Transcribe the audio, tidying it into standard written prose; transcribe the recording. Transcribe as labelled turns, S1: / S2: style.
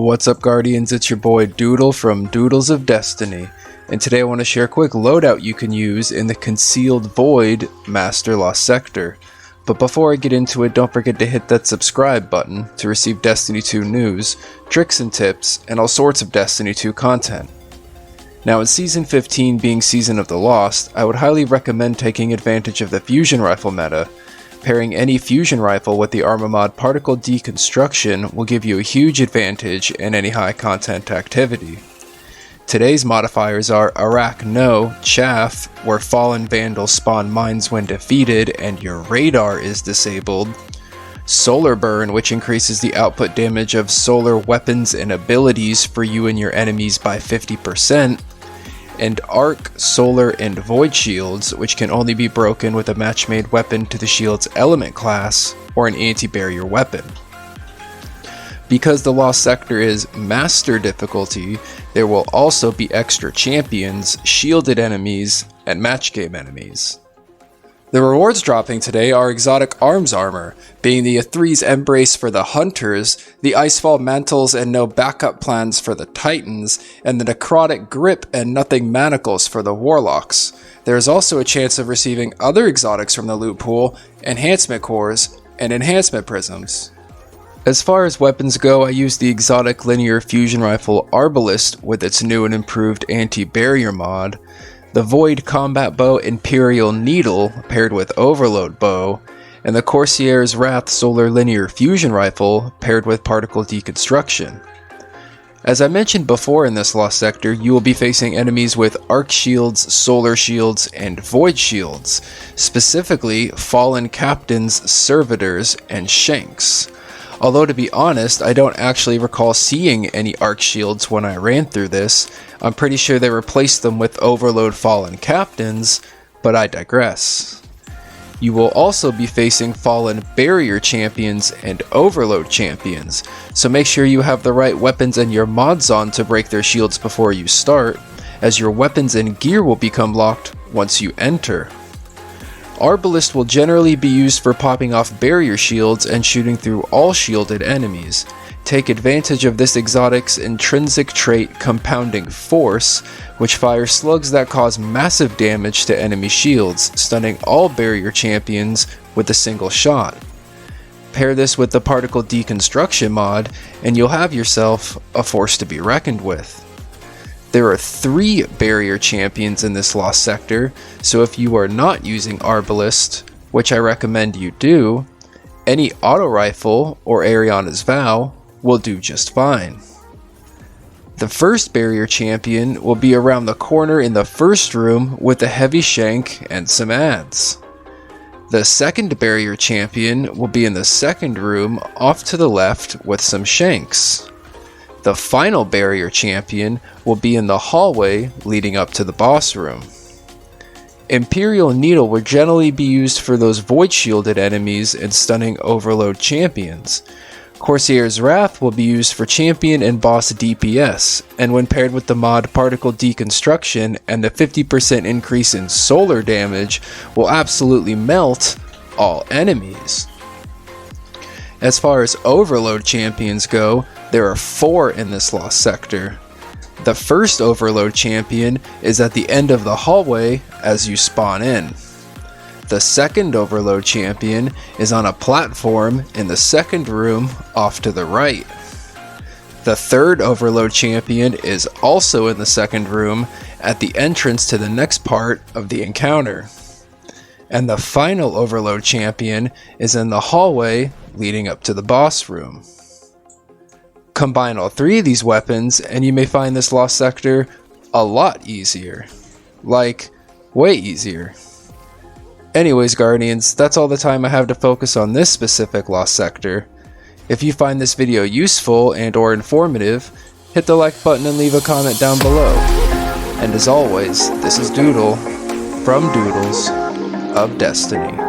S1: What's up, Guardians? It's your boy Doodle from Doodles of Destiny, and today I want to share a quick loadout you can use in the Concealed Void Master Lost Sector. But before I get into it, don't forget to hit that subscribe button to receive Destiny 2 news, tricks and tips, and all sorts of Destiny 2 content. Now, in Season 15 being Season of the Lost, I would highly recommend taking advantage of the fusion rifle meta. Pairing any fusion rifle with the armor mod Particle Deconstruction will give you a huge advantage in any high content activity. Today's modifiers are Arach No, Chaff, where Fallen Vandals spawn mines when defeated and your radar is disabled, Solar Burn, which increases the output damage of solar weapons and abilities for you and your enemies by 50%, and Arc, Solar, and Void Shields, which can only be broken with a match-made weapon to the shield's element class or an anti-barrier weapon. Because the Lost Sector is Master difficulty, there will also be extra champions, shielded enemies, and match game enemies. The rewards dropping today are exotic arms armor, being the ATHRYS'S EMBRACE for the Hunters, the Icefall Mantles and no backup plans for the Titans, and the NECROTIC Grip and nothing Manacles for the Warlocks. There is also a chance of receiving other exotics from the loot pool, enhancement cores, and enhancement prisms. As far as weapons go, I use the exotic linear fusion rifle Arbalest with its new and improved anti-barrier mod, the Void Combat Bow Imperial Needle paired with Overload Bow, and the Corsair's Wrath Solar Linear Fusion Rifle paired with Particle Deconstruction. As I mentioned before in this Lost Sector, you will be facing enemies with Arc Shields, Solar Shields, and Void Shields, specifically Fallen Captains, Servitors, and Shanks. Although to be honest, I don't actually recall seeing any Arc Shields when I ran through this. I'm pretty sure they replaced them with Overload Fallen Captains, but I digress. You will also be facing Fallen Barrier Champions and Overload Champions, so make sure you have the right weapons and your mods on to break their shields before you start, as your weapons and gear will become locked once you enter. Arbalest will generally be used for popping off barrier shields and shooting through all shielded enemies. Take advantage of this exotic's intrinsic trait Compounding Force, which fires slugs that cause massive damage to enemy shields, stunning all barrier champions with a single shot. Pair this with the Particle Deconstruction mod, and you'll have yourself a force to be reckoned with. There are 3 barrier champions in this Lost Sector, so if you are not using Arbalest, which I recommend you do, any auto rifle or Ariana's Vow will do just fine. The first barrier champion will be around the corner in the first room with a heavy shank and some adds. The second barrier champion will be in the second room off to the left with some shanks. The final barrier champion will be in the hallway leading up to the boss room. Imperial Needle will generally be used for those void shielded enemies and stunning overload champions. Corsair's Wrath will be used for champion and boss DPS, and when paired with the mod Particle Deconstruction and the 50% increase in solar damage, will absolutely melt all enemies. As far as Overload champions go, there are 4 in this Lost Sector. The first Overload champion is at the end of the hallway as you spawn in. The second Overload champion is on a platform in the second room off to the right. The third Overload champion is also in the second room at the entrance to the next part of the encounter. And the final Overload champion is in the hallway leading up to the boss room. Combine all 3 of these weapons and you may find this Lost Sector a lot easier. Like, way easier. Anyways, Guardians, that's all the time I have to focus on this specific Lost Sector. If you find this video useful and or informative, hit the like button and leave a comment down below. And as always, this is Doodle from Doodles of Destiny.